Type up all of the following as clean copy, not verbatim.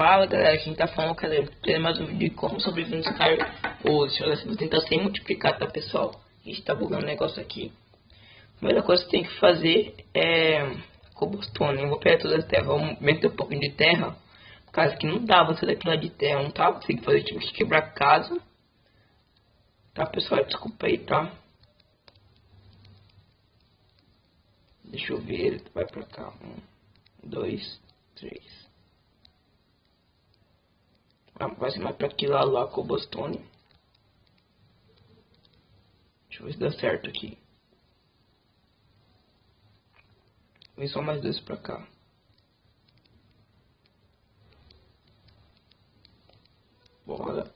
Fala galera, quem tá falando que é mais um vídeo de como sobreviver no Sky hoje. Olha, vou tentar sem multiplicar, tá pessoal? A gente tá bugando o negócio aqui. A primeira coisa que tem que fazer é cobblestone. Eu vou pegar toda a terra, vou meter um pouquinho de terra. Por causa que não dava sair daqui lá de terra, não tava conseguindo fazer, tive que quebrar a casa. Tá pessoal, desculpa aí, tá? Deixa eu ver, vai pra cá. 1, 2, 3. Vai ser mais pra aquilo lá, cobblestone. Deixa eu ver se dá certo aqui. Vem só mais 2 pra cá. Bora.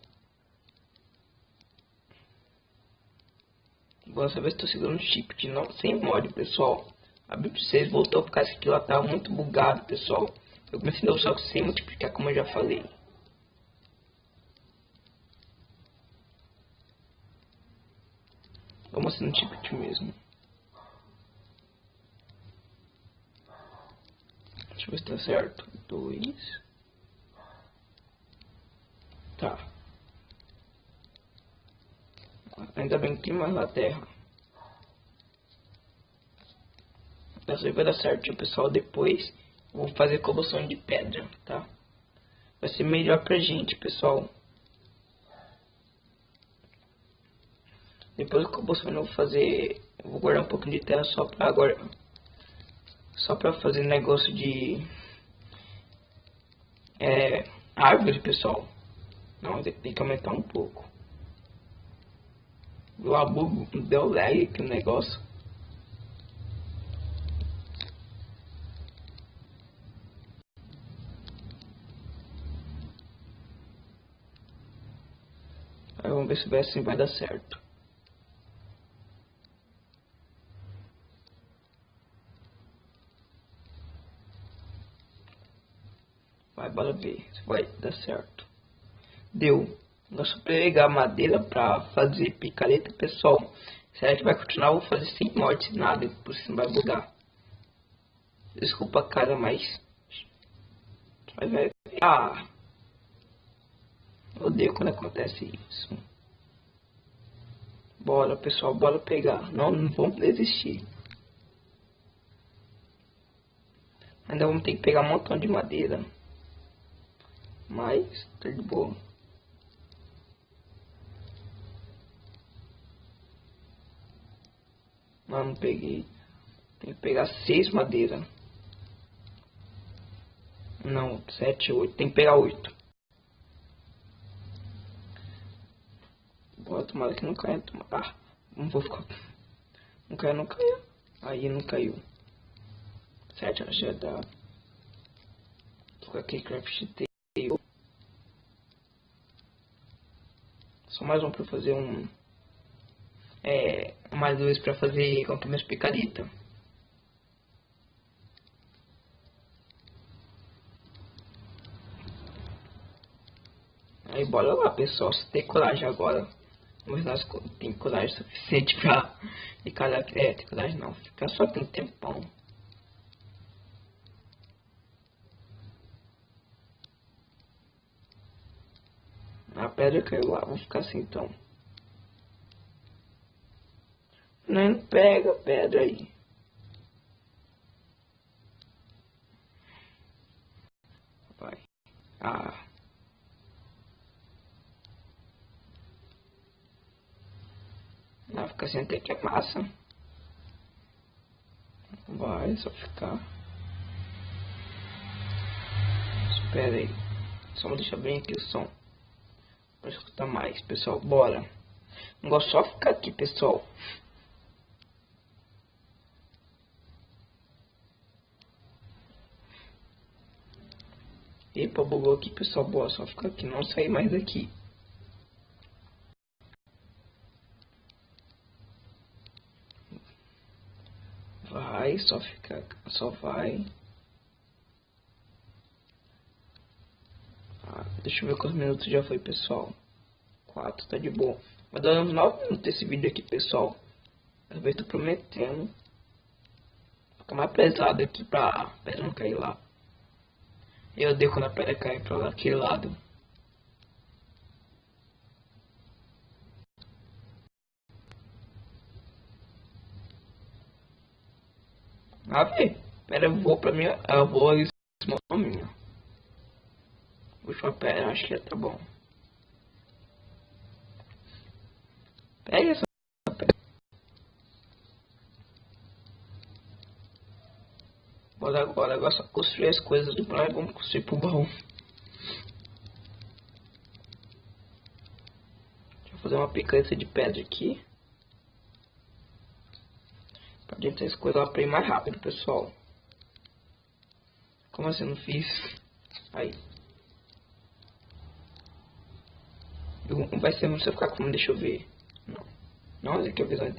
Vamos saber se estou segurando o chip não, sem mod, pessoal. Abri pra vocês, voltou por causa que aquilo lá tava muito bugado, pessoal. Eu comecei a dar o salto sem multiplicar, como eu já falei. Vamos assim no chip mesmo. Deixa eu ver se tá certo. 2. Tá. Ainda bem que tem mais na terra. Dessa vez vai dar certo, pessoal. Depois vou fazer cobblestone de pedra, tá? Vai ser melhor pra gente, pessoal. Depois do cobblestone eu vou fazer... Eu vou guardar um pouquinho de terra só pra agora. Só pra fazer negócio de... árvore, pessoal. Não, tem que aumentar um pouco. O bug deu lag aqui no negócio. Aí vamos ver se vai assim vai dar certo. Vai, bora ver se vai dar certo. Deu. Agora só pegar madeira pra fazer picareta, pessoal. Se a gente vai continuar, eu vou fazer sem morte, sem nada, por isso não vai bugar. Desculpa cara, mas vai. Ah! Odeio quando acontece isso. Bora, pessoal, bora pegar. Não vamos desistir. Ainda vamos ter que pegar um montão de madeira. Mas, tá de boa. Não peguei. Tem que pegar 6 madeira. Não, 7, 8. Tem que pegar 8. Bora, tomara que não caia. Ah, não vou ficar. Não caiu, não caiu. Aí não caiu. 7, acho que já dá. Vou ficar aqui, craft table. Só mais um pra fazer um. Mais 2 pra fazer com minhas picaretas. Aí bora lá, pessoal. Se tem coragem agora. Vamos ver se nós tem coragem suficiente pra ficar lá. Tem coragem não. Ficar só tem tempão. A pedra caiu lá. Vamos ficar assim então. Não pega a pedra aí. Vai. Ah. Vai ficar assim até que é massa. Vai, só ficar. Espera aí. Só vou deixar bem aqui o som. Pra escutar mais, pessoal. Bora. Não gosto só ficar aqui, pessoal. Epa, bugou aqui, pessoal. Boa, só ficar aqui. Não sair mais daqui. Vai, só ficar. Só vai. Deixa eu ver quantos minutos já foi, pessoal. 4, tá de boa. Vai dar uns 9 minutos esse vídeo aqui, pessoal. Eu tô prometendo. Fica mais pesado aqui pra não cair lá. Eu odeio quando a pedra cai pra aquele lado. Ah, velho. Pedra voa pra mim. Ela voa e esmaga pra mim. Puxa a pedra, acho que tá bom. Pega essa pedra. Bora agora só construir as coisas do plano. Vamos construir pro baú. Deixa eu fazer uma picanha de pedra aqui. Pra gente as coisas lá pra ir mais rápido, pessoal. Como assim eu não fiz? Aí. Vai ser não sei ficar como, deixa eu ver. Não. Não, olha aqui a visão.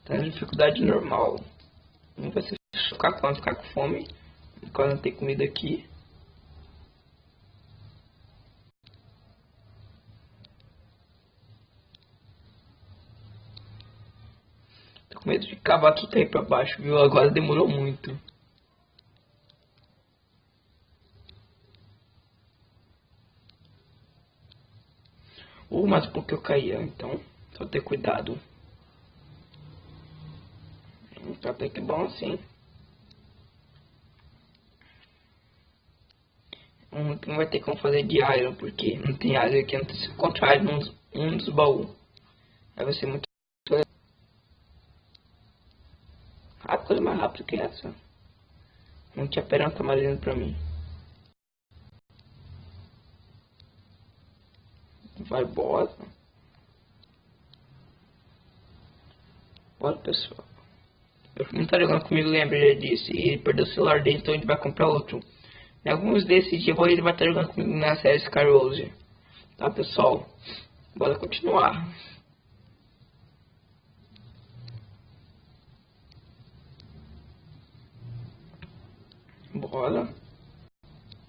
Tá na dificuldade normal. Não vai ser ficar quando ficar com fome. Quando não tem comida aqui. Tô com medo de cavar aqui e cair pra baixo, viu? Agora demorou muito. Mas porque eu caía, então só ter cuidado. Tá até que bom assim. Não vai ter como fazer de iron, porque não tem iron aqui, não tem se encontrar um dos baús. Aí vai ser muito rápido, coisa mais rápido que essa. Não tinha peranta marina pra mim. Vai, bora. Bora, pessoal. Meu filho tá jogando comigo, lembra, ele disse. E ele perdeu o celular dele, então a gente vai comprar outro. Em alguns desses dias ele vai estar jogando comigo na série Skyrose. Tá, pessoal? Bora continuar. Bora.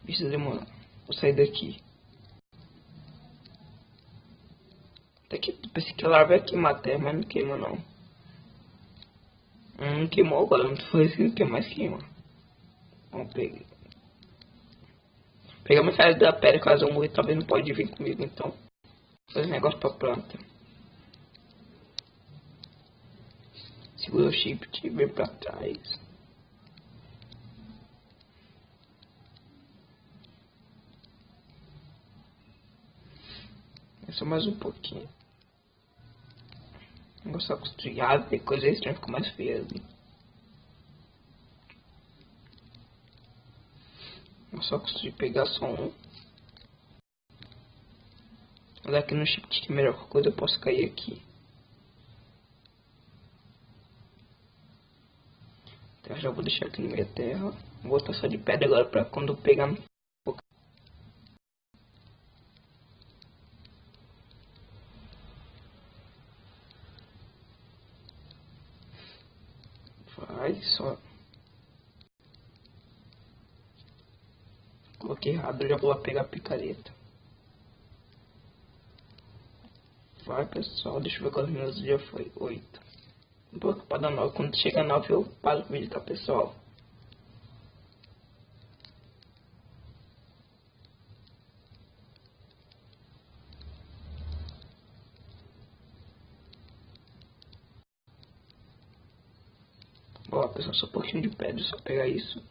Bicho demora. Vou sair daqui. Até que pensei que a larva ia queimar a terra, mas não queima não. Queimou agora, não foi assim que mais queima. Vamos pegar. Pegar uma saída da pedra, caso eu morrer, talvez não pode vir comigo, então. Fazer negócio pra planta. Segura o shift e vem pra trás. É só mais um pouquinho. Vou só construir árvore, depois esse trem fica mais feio ali. Vou só construir, pegar só um. Olha aqui no shift que melhor coisa eu posso cair aqui. Então já vou deixar aqui no meio da terra. Vou botar só de pedra agora pra quando eu pegar. Vai só. Coloquei errado, eu já vou lá pegar a picareta. Vai, pessoal, deixa eu ver quantos minutos já foi. 8. Um pouco para dar 9. Quando chega a 9 eu paro o vídeo, tá, pessoal? Ó, pessoal, só um pouquinho de pedra, só pegar isso.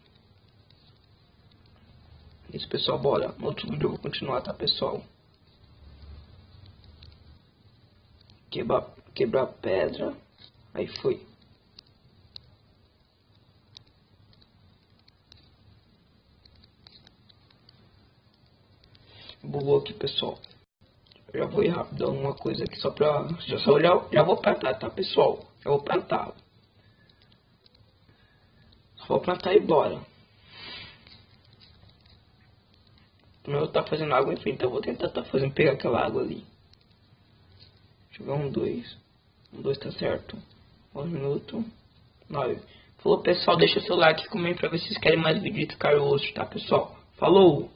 Isso, pessoal, bora. No outro vídeo eu vou continuar, tá, pessoal? Quebrar pedra. Aí foi. Bugou aqui, pessoal. Eu já vou ir rápido alguma coisa aqui só pra... Já vou plantar, tá, pessoal? Já vou plantar. Só vou plantar e bora. O meu tá fazendo água, enfim, então eu vou tentar pegar aquela água ali. Deixa eu ver, 1, 2. 1, 2 tá certo. 1 minuto. 9. Falou, pessoal, deixa o seu like e comenta pra ver se vocês querem mais vídeos de Skyrose, tá, pessoal? Falou!